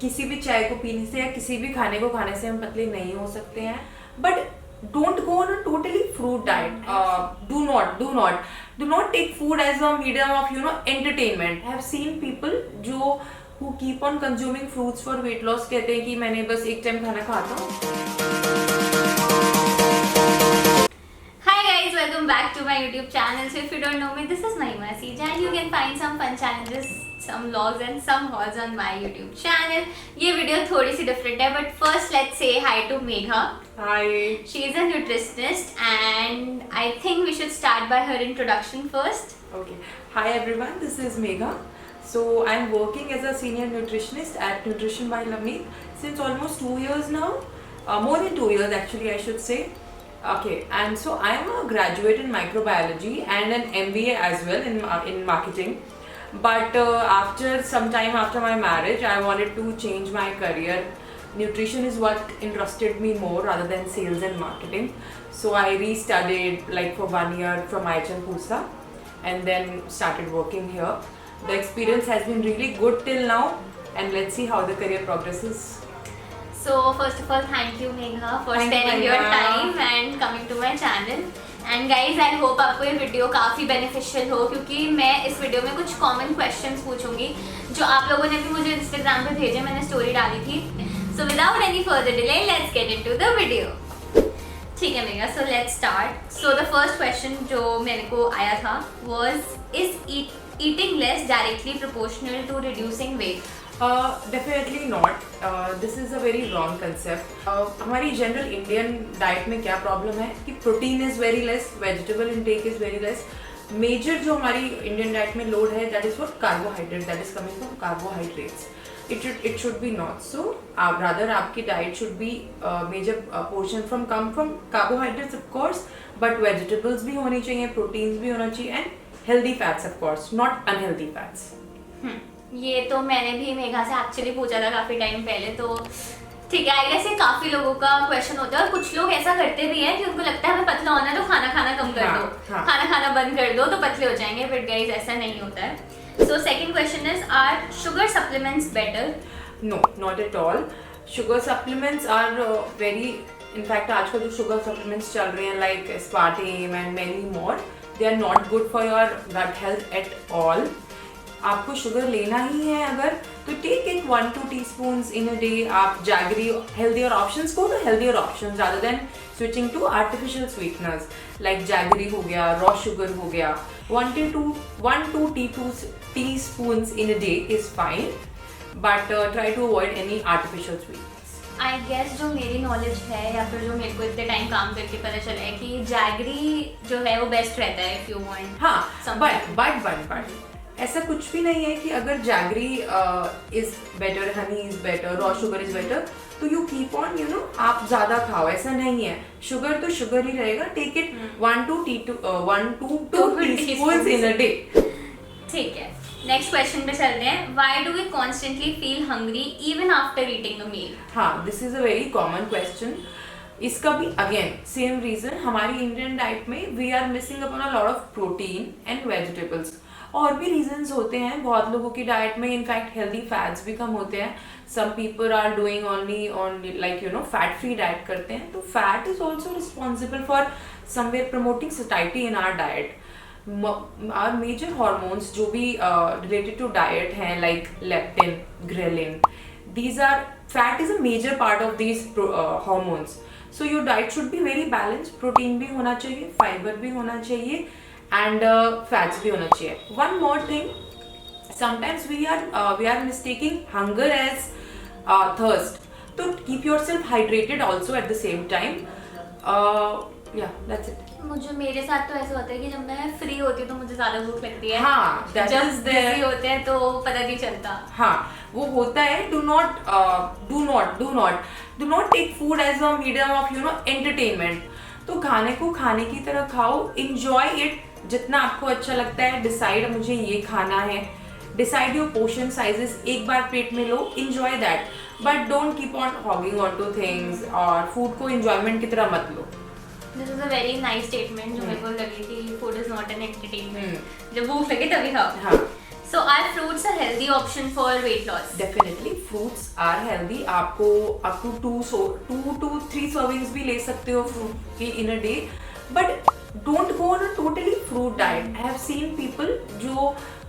किसी भी चाय को पीने से या किसी भी खाने को खाने से हम पतले नहीं हो सकते हैं, but don't go on a totally fruit diet. Do not take food as a medium of entertainment. I have seen people जो who keep on consuming fruits for weight loss कहते हैं कि मैंने बस एक टाइम खाना खाता हूँ. Hi guys, welcome back to my YouTube channel. So if you don't know me, this is Mahima Sija and you can find some fun challenges, some vlogs and some hauls on my YouTube channel. ये video थोड़ी सी different है, but first let's say hi to Megha. Hi. She is a nutritionist and I think we should start by her introduction first. Okay. Hi everyone, this is Megha. So I'm working as a senior nutritionist at Nutrition by Lavneet since almost 2 years now. More than 2 years actually, I should say. Okay, and so I'm a graduate in microbiology and an MBA as well in marketing. But after some time after my marriage, I wanted to change my career. Nutrition is what interested me more rather than sales and marketing. So I restudied like for 1 year from IHM Pusa and then started working here. The experience has been really good till now, and let's see how the career progresses. So first of all, thank you Megha for Thank you, sparing your Megha. time and coming to my channel. And guys, I hope आपको ये video काफ़ी beneficial हो, क्योंकि मैं इस video में कुछ common questions पूछूंगी जो आप लोगों ने भी मुझे इंस्टाग्राम पे भेजे, मैंने स्टोरी डाली थी. So without any further delay, let's get into the video. ठीक है mega, so let's start. So the first question जो मेरे को आया था was, is eating less directly proportional to reducing weight? Definitely not. This is a very wrong concept. हमारी general Indian diet में क्या प्रॉब्लम है कि protein is very less, vegetable intake is very less. Major जो हमारी Indian diet में load है that is for carbohydrate, that is coming from carbohydrates. It should be not so. Rather आपकी diet should be major portion come from carbohydrates of course, but vegetables भी होनी चाहिए, proteins भी होना चाहिए and healthy fats of course, not unhealthy fats. ये तो मैंने भी मेघा से एक्चुअली पूछा था काफी टाइम पहले, तो ठीक है. आई गेस ये काफी लोगों का क्वेश्चन होता है और कुछ लोग ऐसा करते भी हैं कि उनको लगता है हमें पतला होना है तो खाना खाना कम कर दो, खाना खाना बंद कर दो तो पतले हो जाएंगे, बट गाइस ऐसा नहीं होता है. So second question is, are sugar supplements better? No, not at all. Sugar supplements are very, in fact आजकल जो sugar supplements चल रहे हैं like aspartame and many more, they are not good for your gut health at all. आपको sugar लेना ही है अगर तो take it 1-2 teaspoons in a day. आप jaggery healthier options go to healthier options rather than switching to artificial sweeteners like jaggery हो गया, raw sugar हो गया. 1-2 teaspoons in a day is fine, but try to avoid any artificial sweetness. I guess जो मेरी knowledge है या फिर जो मेरे को इतने टाइम काम करके पता चला है कि जैगरी जो है वो बेस्ट रहता है इफ यू वांट. हाँ, but ऐसा कुछ भी नहीं है कि अगर jaggery is better, honey is better, raw sugar is better, तो यू कीप ऑन आप ज्यादा खाओ, ऐसा नहीं है. शुगर तो शुगर ही रहेगा. Take it 1-2 teaspoons in a day. ठीक है, नेक्स्ट क्वेश्चन पे चलते हैं. Why do we constantly feel hungry even after eating a meal? हाँ, this is a very common question. इसका भी अगेन सेम रीजन, हमारी इंडियन डाइट में we are missing upon a lot of protein and vegetables. और भी reasons होते हैं बहुत लोगों की डाइट में. इनफैक्ट हेल्दी फैट्स भी कम होते हैं. Some people are doing only like fat free diet करते हैं, तो fat is also responsible for somewhere promoting satiety in our diet. Our major hormones जो भी रिलेटेड टू डाइट हैं like leptin, ghrelin, these are fat is a major part of these hormones. So your diet should be very balance. Protein भी होना चाहिए, fibre भी होना चाहिए and fats भी होना चाहिए. One more thing, sometimes we are mistaking hunger as thirst. So keep yourself hydrated also at the same time. Yeah, that's it. मुझे मेरे साथ तो ऐसा होता है कि जब मैं फ्री होती हूँ तो मुझे ज्यादा भूख लगती है. हाँ, that जब is there. बिजी होते हैं तो पता नहीं चलता. हाँ, वो होता है. Do not take food as a medium of entertainment. तो खाने को खाने की तरह खाओ, enjoy it जितना आपको अच्छा लगता है. डिसाइड मुझे ये खाना है, डिसाइड योर पोर्शन साइजेस, एक बार पेट में लो, enjoy that, but don't keep on hogging on to things. और फूड को एंजॉयमेंट की तरह मत लो. This is a very nice statement जो मेरे को लगी कि food is not an entertainment. जब भूख लगे तभी खाओ. हाँ. So are fruits a healthy option for weight loss? Definitely fruits are healthy. आपको अप टू 2 to 3 सर्विंग्स भी ले सकते हो फ्रूट की in a day, but don't go on a totally fruit diet. I have seen people जो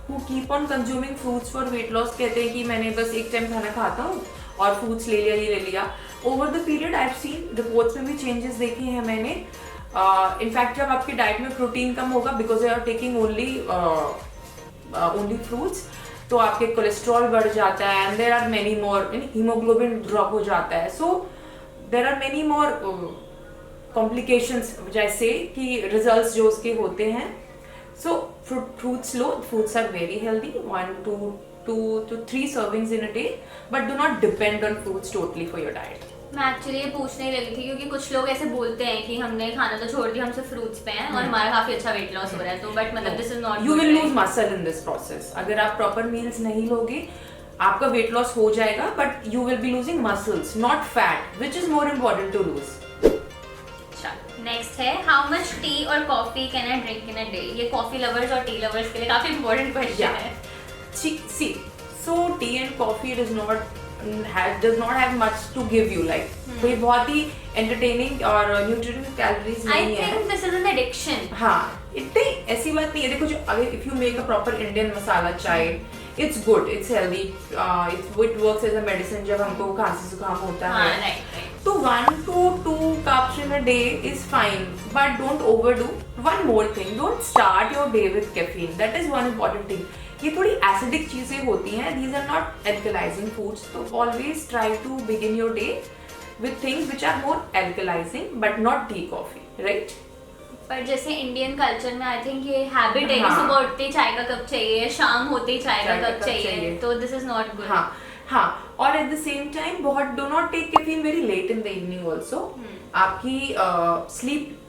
who keep on consuming fruits for weight loss कहते हैं कि मैंने बस एक टाइम खाना खाता हूँ और फ्रूट्स ले लिया. Over the period I have scene reports में भी चेंजेस देखे हैं मैंने. इनफैक्ट जब आपकी डाइट में प्रोटीन कम होगा because you are taking only fruits, तो आपके कोलेस्ट्रॉल बढ़ जाता है and there are many more, haemoglobin drop हो जाता है. So there are many more complications जैसे कि रिजल्ट्स जो उसके होते हैं. So fruits लो, fruits are very healthy, 1 to 3 servings in a day, but do not depend on fruits totally for your diet. मैं एक्चुअली ये पूछने ही लगी थी क्योंकि कुछ लोग ऐसे बोलते हैं कि हमने खाना तो छोड़ दिया, हम सिर्फ फ्रूट्स पे हैं और हमारा काफी अच्छा वेट लॉस हो रहा है. तो बट मतलब this is not, You will lose muscle in this process. अगर आप प्रॉपर मील्स नहीं लोगे आपका वेट लॉस हो जाएगा, but you will be losing muscles not fat, which is more important to lose. Next है हाउ मच टी और coffee can I drink in a day. ये कॉफी लवर्स और tea lovers के लिए काफी important question है. See, so tea and coffee does not have much to give you. Like कोई बहुत ही entertaining और nutritive calories नहीं है. I think this is an addiction. हाँ, इतनी ऐसी बात नहीं है. देखो जो अगर if you make a proper Indian मसाला चाय, it's good, it's healthy, it works as a medicine जब हमको खांसी जुकाम होता है. Right. तो 1 to 2 cups in a day is fine, but don't overdo. One more thing, don't start your day with caffeine. That is one important thing. ये थोड़ी acidic चीजें होती हैं. These are not alkalizing foods. So always try to begin your day with things which are more alkalizing, but not tea, coffee, right? पर जैसे Indian culture में I think ये habit है कि सुबह उठते ही चाय का कप चाहिए, शाम होते ही चाय का कप चाहिए, तो दिस इज नॉट गुड. हाँ, और एट द सेम टाइम बहुत do not take caffeine very late in the evening also. आपकी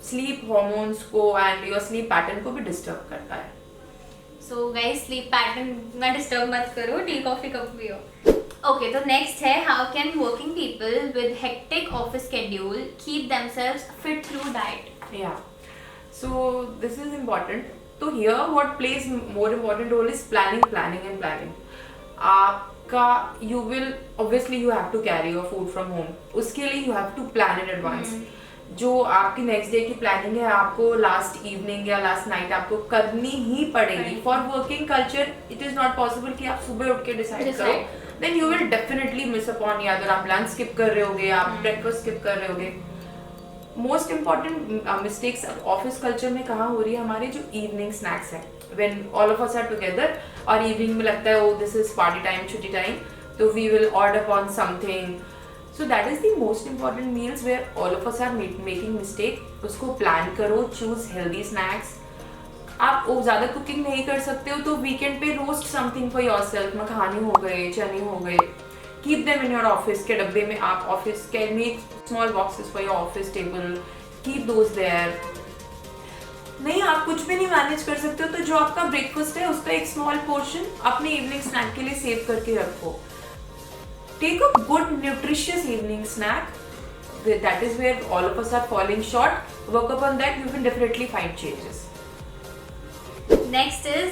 स्लीप हॉर्मोन्स को एंड योर स्लीप पैटर्न को भी डिस्टर्ब करता है. सो गाइस स्लीप पैटर्न ना डिस्टर्ब मत करो, टी कॉफी कब पियो. ओके, तो नेक्स्ट है how can working people with hectic office schedule keep themselves fit through diet. Yeah, so this is important. So here what plays more important role is planning. आपका you will obviously you have to carry your food from home. उसके लिए you have to plan in advance. जो आपकी next day की planning है आपको last evening या last night आपको करनी ही पड़ेगी. For working culture it is not possible कि आप सुबह उठ के डिसाइड करो. Then you will definitely miss upon, या अगर आप लंच स्किप कर रहे होगे, आप ब्रेकफास्ट स्किप कर रहे होगे. Most important mistakes office culture में कहाँ हो रही है, हमारे जो इवनिंग स्नैक्स हैं, when all of us are together और इवनिंग में लगता है oh this is party time, छुट्टी टाइम, तो we will order on something. So that is the most important meals where all of us are making mistake. उसको plan करो, choose healthy snacks. आप ज़्यादा कुकिंग नहीं कर सकते हो तो वीकेंड पे रोस्ट समथिंग फॉर योरसेल्फ. मखाने हो गए, चने हो गए, keep them in your office के डब्बे में. आप office can make small boxes for your office table, keep those there. नहीं, आप कुछ भी नहीं मैनेज कर सकते हो तो जो आपका ब्रेकफास्ट है उसका एक स्मॉल पोर्शन अपने इवनिंग स्नैक के लिए सेव करके रखो. Take a good nutritious evening snack. That is where all of us are falling short. Work upon that, you will definitely find changes. Next is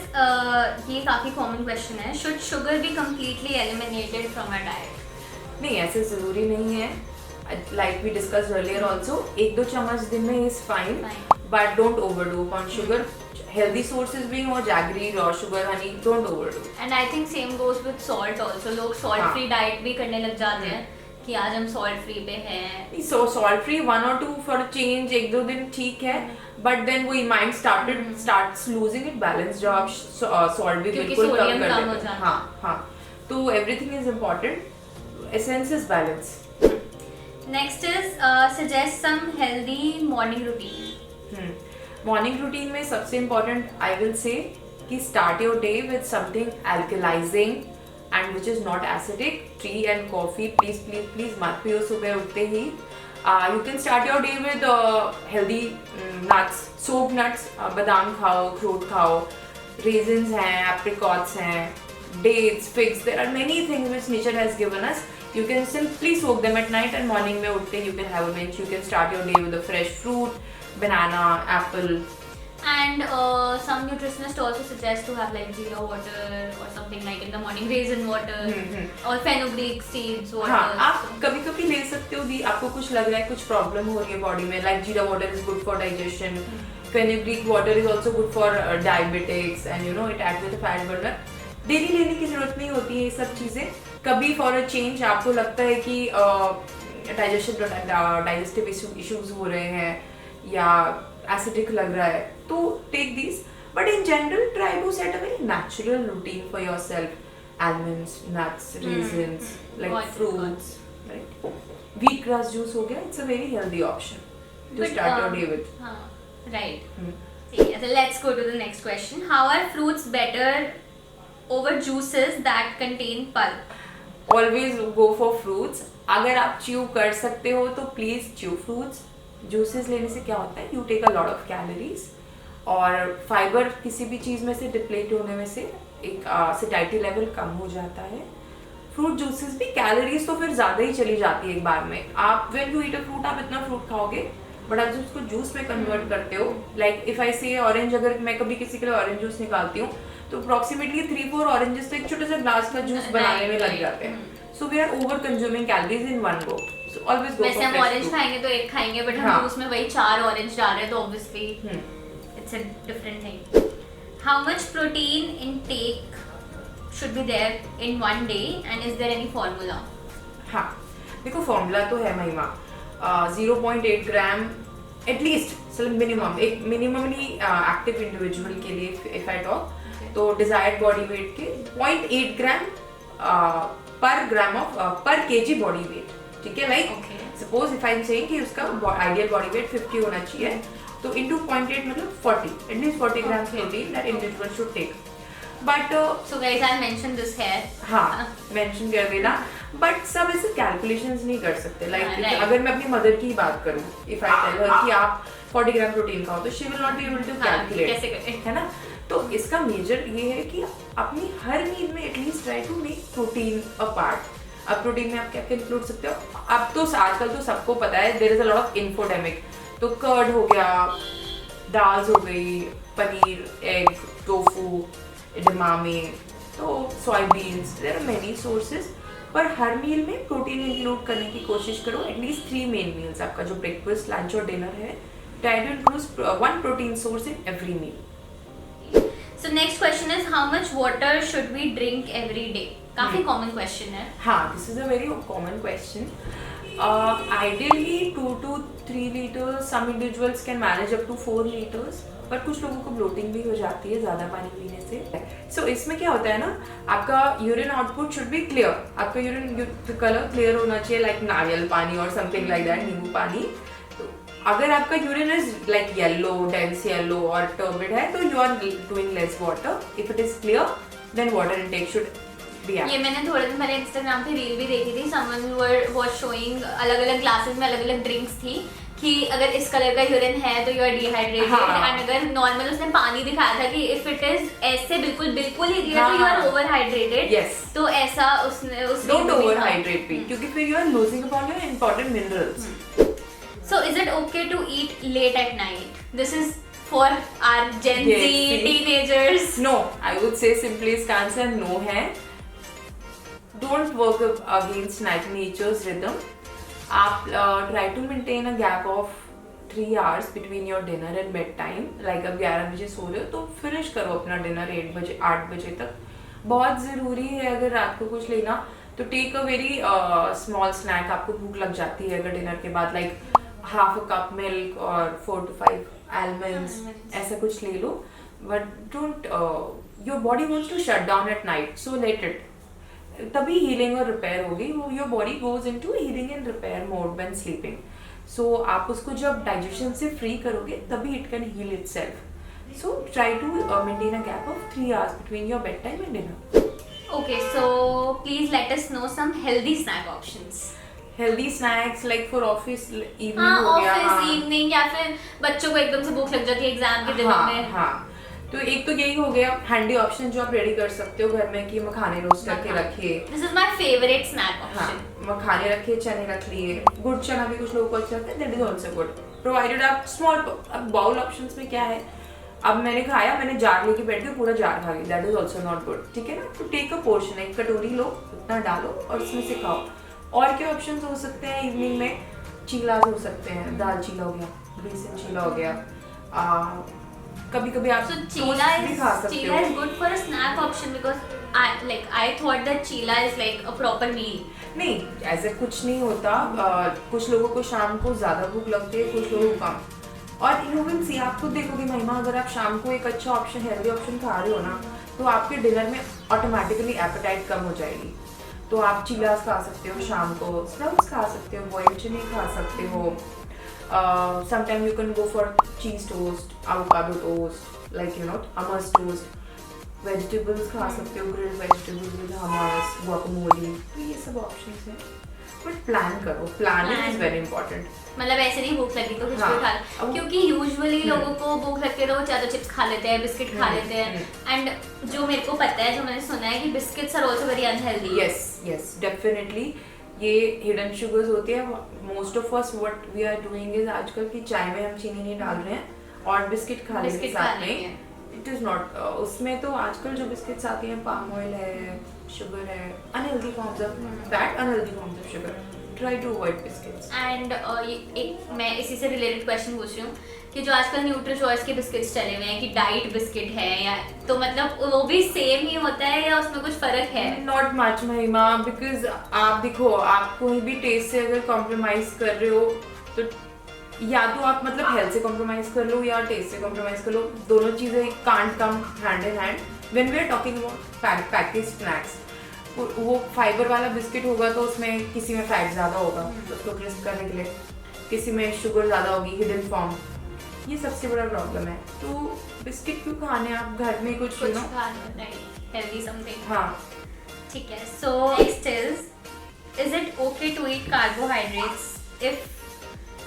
ये काफी कॉमन क्वेश्चन है, should sugar be completely eliminated from a diet. नहीं, ऐसे जरूरी नहीं है. Like we discuss earlier also, 1-2 चम्मच दिन में is fine, but don't overdo on sugar. Healthy sources भी हो, jaggery, raw sugar, honey, don't overdo. And I think same goes with salt also. लोग सॉल्ट फ्री डाइट भी करने लग जाते हैं कि आज हम सॉल्ट फ्री पे हैं. सो salt free 1 or 2 for change, 1-2 दिन ठीक है, बट देन वो mind starts losing it balance जब आप सॉल्ट भी बिल्कुल कम कर देते हैं. हाँ, तो everything is important. Essence is balance. Next is suggest some healthy morning routine. Morning routine में सबसे इम्पोर्टेंट आई विल से कि start your day with something alkalising and which is not acidic. Tea and coffee, please मत पियो सुबह उठते ही. You can start your day with healthy nuts, soaked nuts. बादाम खाओ, अखरोट खाओ, raisins हैं, apricots हैं, dates, figs. There are many things which nature has given us. You can simply soak them at night and morning में उठते you can have a lunch. You can start your day with a fresh fruit, banana, apple. And some nutritionists also suggest to have like jeera water or something like in the morning, raisin water or fenugreek seeds water. हाँ, आप कभी कभी ले सकते हो दी, आपको कुछ लग रहा है कुछ प्रॉब्लम हो रही है बॉडी में, लाइक जीरा water is good for digestion, fenugreek water is also good for diabetics and you know it acts with fat burner. Daily लेने की जरूरत नहीं होती है ये सब चीजें। कभी फॉर अ चेंज आपको लगता है कि डाइजेस्टिव इश्यूज हो रहे हैं या एसिडिक लग रहा है तो take this, but in general try to set a very natural routine for yourself, almonds, nuts, raisins, like Got it, fruits, right? Wheatgrass juice हो गया, it's a very healthy option to start your day with. हाँ, right. So let's go to the next question. How are fruits better over juices that contain pulp? Always go for fruits. अगर आप chew कर सकते हो तो please chew fruits. Juices लेने से क्या होता है? You take a lot of calories और फाइबर किसी भी चीज में से डिप्लेट होने में से एक सेटिटी लेवल कम हो जाता है। फ्रूट जूसेस भी कैलोरीज तो फिर ज्यादा ही चली जाती है एक बार में। आप when you eat a fruit आप इतना फ्रूट खाओगे, बट आप जब उसको जूस में कन्वर्ट करते हो, लाइक इफ आई से ऑरेंज, अगर मैं कभी किसी के लिए ऑरेंज जूस निकालती हूँ तो अप्रोक्सीमेटली 3-4 ऑरेंजेस तो एक छोटे से ग्लास का जूस बनाने में लग जाते हैं। So we are over consuming calories in one go. So always go for वैसे हम ऑरेंज खाएंगे तो एक खाएंगे, बट हम जूस में वही 4 ऑरेंज डाल रहे हैं तो obviously it's a different thing. How much protein intake should be there in one day and is there any formula? हाँ, देखो फॉर्मूला तो है महिमा, 0.8 ग्राम एटलीस्ट मिनिमम, एक मिनिममली एक्टिव इंडिविजुअल के लिए इफ आई टॉक, तो डिजायर्ड बॉडी वेट के 0.8 ग्राम पर ग्राम ऑफ पर केजी बॉडी वेट, ठीक है। Like suppose if I am saying कि उसका आइडियल बॉडी वेट 50 होना चाहिए, तो into 0.8 मतलब 40, at least 40 grams protein that individual should take. But so guys, I'll mention this here. हाँ, mention कर देना। But सब ऐसे calculations नहीं कर सकते। Like अगर मैं अपनी मदर की बात करूँ, if I tell her कि आप 40 ग्राम प्रोटीन खाओ, तो she will not be able to calculate, कैसे करें? है ना? तो इसका मेजर ये है कि अपनी हर मील में at least try to make protein a part. अब प्रोटीन में आप क्या क्या इंक्लूड सकते हो? अब तो आजकल तो सबको पता है, there is a lot of infodemic. तो कर्ड हो गया, दाल्स हो गई, पनीर, एग, टोफू, एडमामे, तो soybeans, there are many sources. पर हर मील में प्रोटीन इंक्लूड करने की कोशिश करो, एटलीस्ट 3 मेन मील्स, आपका जो ब्रेकफास्ट, लंच और डिनर है, try to include 1 protein source in every meal. So next question is how much water should we drink every day? काफी कॉमन क्वेश्चन है। हाँ, this is a very common question. Ideally 2 to 3 liters, some individuals can manage up to 4 liters, पर कुछ लोगों को bloating भी हो जाती है ज़्यादा पानी पीने से। So इसमें क्या होता है ना, आपका urine output should be clear, आपका यूरिन कलर क्लियर होना चाहिए, लाइक नारियल पानी और समथिंग लाइक दैट, नींबू पानी। तो अगर आपका urine is like yellow, dense yellow और टर्बिड है, तो you are doing less water. If it is clear then water intake should. ये मैंने थोड़े दिन पहले इंस्टाग्राम पे रील भी देखी थी, समवन वाज शोइंग अलग अलग ग्लासेस में अलग अलग ड्रिंक्स थी कि अगर इस कलर का यूरिन है तो यू आर डिहाइड्रेटेड, एंड अगर नॉर्मल उसने पानी दिखाया था कि इफ इट इज ऐसे बिल्कुल ही क्लियर तो यू आर ओवरहाइड्रेटेड। यस, तो ऐसा उसने डोंट ओवरहाइड्रेट भी, क्योंकि फिर you are losing upon your important minerals. So is it okay to eat late at night? This is for our Gen Z teenagers. No, I would say simply इसका answer no है। Don't work against nature's rhythm. आप try to maintain a gap of 3 hours between your dinner and bedtime. Like अब 11 बजे सो रहे हो तो finish करो अपना डिनर 8 बजे तक। बहुत ज़रूरी है अगर रात को कुछ लेना तो take a very small snack. आपको भूख लग जाती है अगर डिनर के बाद, like half a cup milk और 4 to 5 almonds, ऐसा कुछ ले लो। But don't, your body wants to shut down at night, so late it, तभी हीलिंग और रिपेयर होगी। Your body goes into healing and repair mode when sleeping. So आप उसको जब डाइजेशन से फ्री करोगे तभी it can heal itself. So try to maintain a gap of 3 hours between your bedtime and dinner. Okay, so please let us know some healthy snack options. Healthy snacks like for office evening हाँ, हो गया, office evening, या फिर बच्चों को एकदम से भूख लग जाती है एग्जाम के दिनों में। हाँ, तो एक तो यही हो गया हैंडी ऑप्शन जो आप रेडी कर सकते हो घर में कि मखाने रोस्ट करके रखिए। This is my favourite snack option. हाँ, मखाने रखे, चने रख लिए, गुड़ चना भी कुछ लोगों को अच्छा लगता है, that is also good, provided आप स्मॉल। अब बाउल ऑप्शंस में क्या है, अब मैंने खाया, मैंने जार लेके बैठ के पूरा जार खा गई, that is also not good, ठीक है ना। तो टेक अ पोर्शन, एक कटोरी लो, उतना डालो और उसमें से खाओ। और क्या ऑप्शंस हो सकते हैं इवनिंग में? चीलाज हो सकते हैं, दाल चीला हो गया, बेसन चीला हो गया, कभी कभी आप चीला भी खा सकते हो। is good for a snack option because I thought that cheela is like a proper meal. नहीं, ऐसे कुछ नहीं होता। कुछ लोगों को शाम को ज्यादा भूख लगती है, कुछ लोगों को कम। और यू विल सी, आप खुद देखोगे महिमा, अगर आप शाम को एक अच्छा ऑप्शन, हेल्दी ऑप्शन खा रहे हो ना, तो आपके डिनर में ऑटोमेटिकली एपेटाइट कम हो जाएगी। तो आप चीलास खा सकते हो शाम को, स्प्राउट्स खा सकते हो, बॉइल्ड चने खा सकते हो। Sometime you can go for cheese toast, avocado toast, like you know hummus toast. Vegetables खा सकते हो, grilled vegetables with hummus, guacamole, तो ये सब ऑप्शंस हैं। बट प्लान करो, प्लानिंग इज वेरी इंपॉर्टेंट। मतलब ऐसे नहीं भूख लगी तो कुछ हाँ, भी खा लो, क्योंकि यूजुअली लोगों को भूख लगती है तो वो ज्यादा चिप्स खा लेते हैं, बिस्किट खा लेते हैं। एंड जो मेरे को पता है, जो मैंने सुना है कि biscuits are also very unhealthy. Yes definitely, ये हिडन शुगर्स होती है। Most of us what we are doing is, आजकल की चाय में हम चीनी नहीं डाल रहे हैं और बिस्किट खा रहे हैं साथ में। इट इज नॉट, उसमें तो आजकल जो बिस्किट्स आती हैं, पाम ऑयल है, शुगर है, unhealthy forms of fat, unhealthy forms of sugar. Try to avoid biscuits. And एक मैं इसी से रिलेटेड क्वेश्चन पूछ रही हूँ कि जो आजकल न्यूट्री चॉइस के बिस्किट्स चले हुए हैं कि डाइट बिस्किट है, या तो मतलब वो भी सेम ही होता है या उसमें कुछ फर्क है? नॉट मच महिमा, बिकॉज आप देखो, आप कोई भी टेस्ट से अगर कॉम्प्रोमाइज कर रहे हो तो या तो आप मतलब हेल्थ से कॉम्प्रोमाइज कर लो या टेस्ट से कॉम्प्रोमाइज कर लो, दोनों चीजें can't come hand in hand when we are talking about package snacks. वो फाइबर वाला बिस्किट होगा तो उसमें किसी में फैट ज़्यादा होगा, उसको क्रिस्प करने के लिए, किसी में शुगर ज़्यादा होगी, हिडन फॉर्म। ये सबसे बड़ा प्रॉब्लम है। तो बिस्किट क्यों खाने, आप घर में कुछ खाना, हेल्दी समथिंग। हाँ, ठीक है। So next is it okay to eat carbohydrates if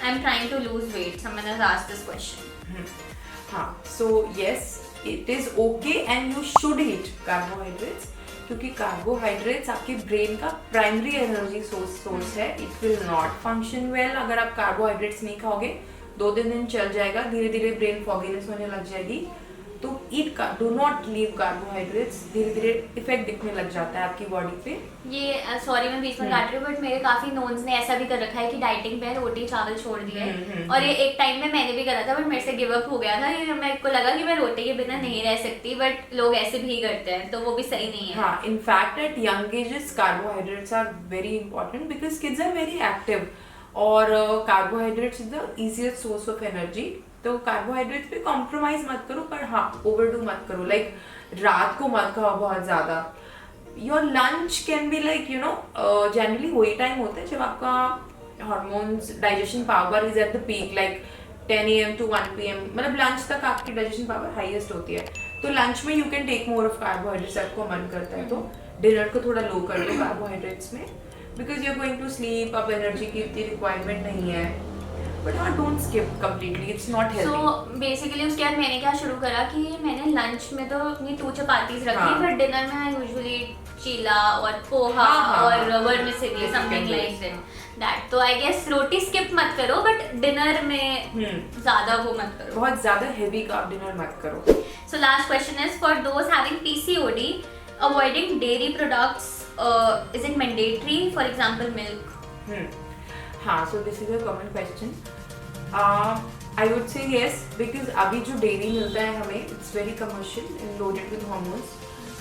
I am trying to lose weight? Someone has asked this question. हाँ, so yes, it is okay and you should eat carbohydrates, क्योंकि carbohydrates आपके brain का primary energy source है। It will not function well अगर आप carbohydrates नहीं खाओगे। 2-3 दिन चल जाएगा, धीरे धीरे ब्रेन फॉगीनेस होने लग जाएगी। तो ईट का, डू नॉट लीव कार्बोहाइड्रेट्स, धीरे धीरे इफेक्ट दिखने लग जाता है आपकी बॉडी पे। ये सॉरी मैं बीच में काट रही हूँ, बट मेरे काफी नोन्स ने ऐसा भी कर रखा है कि डाइटिंग पे रोटी चावल छोड़ दिया है। और ये एक टाइम में मैंने भी करा था, बट मेरे से गिव अप हो गया था। ये मेरे को लगा कि मैं रोटी के बिना नहीं रह सकती, बट लोग ऐसे भी करते हैं, तो वो भी सही नहीं है। हाँ, in fact at young ages carbohydrates are very important because kids are very active और carbohydrates is the easiest source of energy। तो कार्बोहाइड्रेट्स पे कॉम्प्रोमाइज मत करो, पर हाँ ओवरडू मत करो। लाइक रात को मत खाओ बहुत ज्यादा। Your lunch can be like you no, generally वही टाइम होता है जब आपका hormones, digestion power is at the peak, like 10 AM to 1 PM, मतलब लंच तक आपकी डाइजेशन पावर हाईएस्ट होती है। तो लंच में you can take more of carbohydrates, आपको मन करता है तो डिनर को थोड़ा लो कर दो कार्बोहाइड्रेट्स में, because you are going to sleep, अब एनर्जी की इतनी रिक्वायरमेंट नहीं है। बट हाँ, don't skip completely, it's not healthy. So basically उसके बाद मैंने क्या शुरू करा कि मैंने लंच में तो अपनी 2 चपातीज रखी, हाँ। बट डिनर में आई यूजुअली चीला और पोहा और वर्मिसेली, समथिंग लाइक दैट। तो आई गेस रोटी स्किप मत करो, बट डिनर में ज्यादा वो मत करो, बहुत ज्यादा हेवी कार्ब डिनर मत करो। So last question is for those having PCOD, avoiding dairy products is it mandatory, for example milk? हाँ, so this is a common question. I would say yes, because अभी जो dairy मिलता है हमें, it's very commercial and loaded with hormones.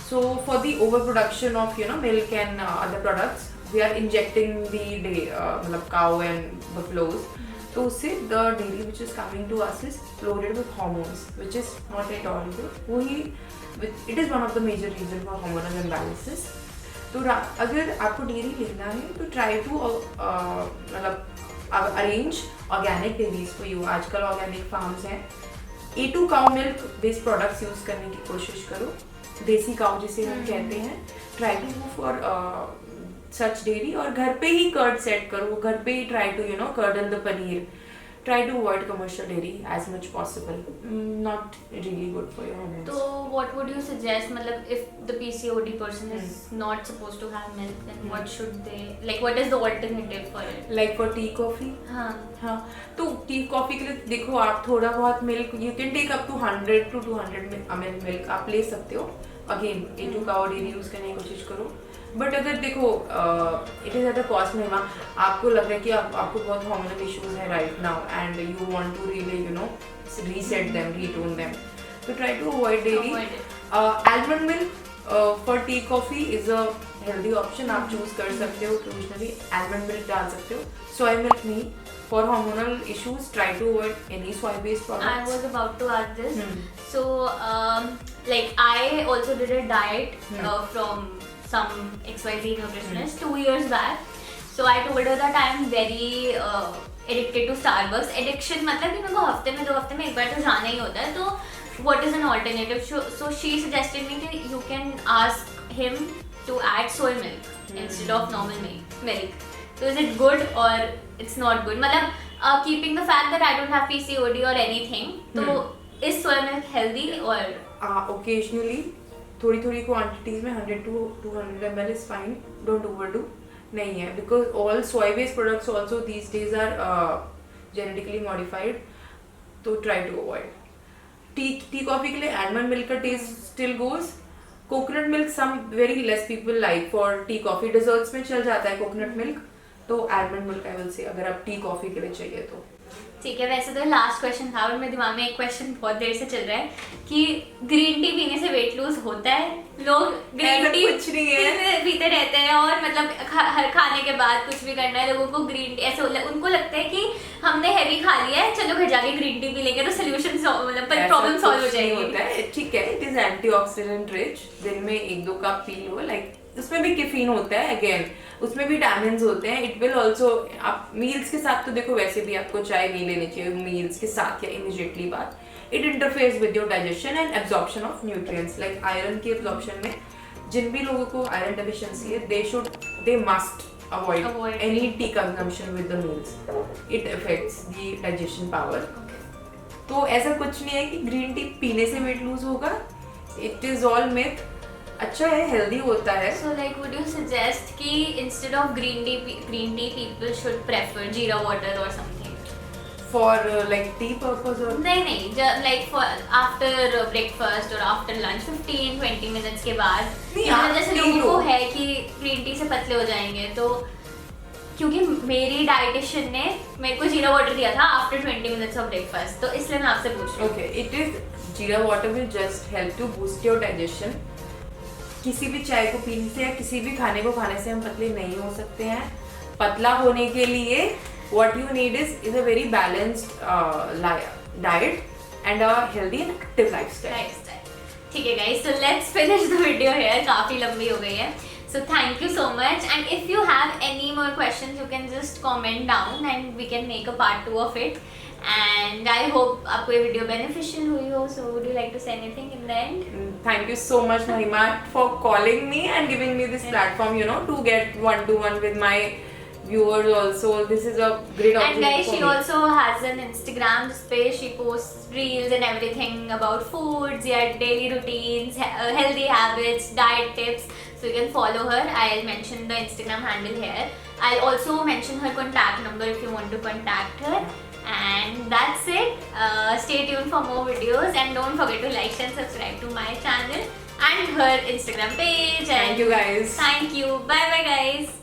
So for the overproduction of milk and other products, we are injecting the मतलब cow and buffaloes. तो उससे the dairy which is coming to us is loaded with hormones, which is not at all good. वही, it is one of the major reasons for hormonal imbalances. तो अगर आपको dairy लेना है तो try to मतलब arrange organic dairies for you. आजकल organic farms हैं। A2 cow milk based products use करने की कोशिश करो, देसी काउ जिसे हम कहते हैं। Try to go for such dairy, और घर पे ही कर्ड सेट करो, घर पे ही try to curdle the paneer. try to avoid commercial dairy as much possible. Not really good for your hormones. तो what would you suggest, मतलब if the PCOD person is not supposed to have milk, then what should they, like what is the alternative for it? Like for tea coffee. हाँ, तो tea coffee के लिए देखो आप थोड़ा बहुत milk you can take up to 100 to 200 ml milk आप ले सकते हो. Again A2 cow dairy use करने की कोशिश करो. बट अगर देखो it is at the cost में आपको लग रहा है कि आपको बहुत हार्मोनल इश्यूज है right now and you want to really reset them retone them, तो try to avoid dairy. Almond milk for tea coffee is a healthy option. आप चूज कर सकते हो ओकेजनली आलमंड मिल्क डाल सकते हो. सोया मिल्क नहीं. For hormonal issues, try to avoid any soy-based products. I was about to ask this. So, like I also did a diet from some XYZ nutritionist 2 years back. So I told her that I am very addicted to Starbucks. Addiction मतलब कि मेरे को हफ्ते में 2 हफ्ते में एक बार तो जाना ही होता है. तो what is an alternative? So she suggested me that you can ask him to add soy milk instead of normal milk. So is it good or it's not good? मतलब keeping the fact that I don't have PCOD or anything, तो is soy milk healthy or? Occasionally, थोड़ी quantities में 100 to 200 ml is fine. Don't overdo. नहीं है because all soy-based products also these days are genetically modified. तो try to avoid. Tea coffee के लिए almond milk का taste still goes. Coconut milk some very less people like for tea coffee. Desserts में चल जाता है coconut milk. तो almond milk I will से अगर आप टी कॉफी के लिए चाहिए तो. ठीक है. वैसे तो लास्ट क्वेश्चन था और मेरे दिमाग में एक क्वेश्चन बहुत देर से चल रहा है कि ग्रीन टी पीने से वेट लूज होता है. लोग ग्रीन टी कुछ नहीं है पीते रहते हैं और मतलब हर खाने के बाद कुछ भी करना है लोगों को ग्रीन टी ऐसे उनको लगता है कि हमने हैवी खा लिया है चलो घर जाके ग्रीन टी पी लेंगे तो सोल्यूशन मतलब प्रॉब्लम सॉल्व हो जाएगी. ठीक है. It is antioxidant rich. दिन में 1-2 कप पी लो. लाइक उसमें भी कैफीन होता है. अगेन उसमें भी टैनिन्स होते हैं. इट विल ऑल्सो आप मील्स के साथ तो देखो वैसे भी आपको चाय नहीं लेनी चाहिए मील्स के साथ या इमीडिएटली बाद. It interferes with your digestion and absorption of nutrients. Like iron की एब्जॉर्प्शन में जिन भी लोगों को आयरन डेफिशिएंसी है they must avoid any T consumption with the meals. It affects the digestion power. तो ऐसा कुछ नहीं है कि ग्रीन टी पीने से वेट लूज होगा. It is all myth. अच्छा है हेल्दी होता है. So like would you suggest कि instead of green tea people should prefer jeera water or something? For like tea purpose or? नहीं like for after breakfast or after lunch 15-20 minutes के बाद. जैसे लोगों को है कि green tea से पतले हो जाएंगे तो क्योंकि मेरी डाइटिशियन ने मेरे को जीरा वाटर दिया था आफ्टर 20 minutes of breakfast तो इसलिए मैं आपसे पूछ रही हूँ. Okay, it is जीरा water will just help to boost your digestion. किसी भी चाय को पीने से या किसी भी खाने को खाने से हम पतले नहीं हो सकते हैं. पतला होने के लिए what you need is a very balanced diet and a healthy and active lifestyle. ठीक है guys, so let's finish the video here. काफी लंबी हो गई है. So thank you so much and if you have any more questions you can just comment down and we can make a part 2 of it. And I hope आपको ये video beneficial हुई हो. So would you like to say anything in the end? Thank you so much Mahima for calling me and giving me this platform to get one-to-one with my viewers also. This is a great opportunity. And guys, she also has an Instagram space. She posts reels and everything about foods, daily routines, healthy habits, diet tips. So you can follow her. I'll mention the Instagram handle here. I'll also mention her contact number if you want to contact her. And that's it. Stay tuned for more videos and don't forget to like and subscribe to my channel and her Instagram page. Thank you guys. Thank you. Bye bye guys.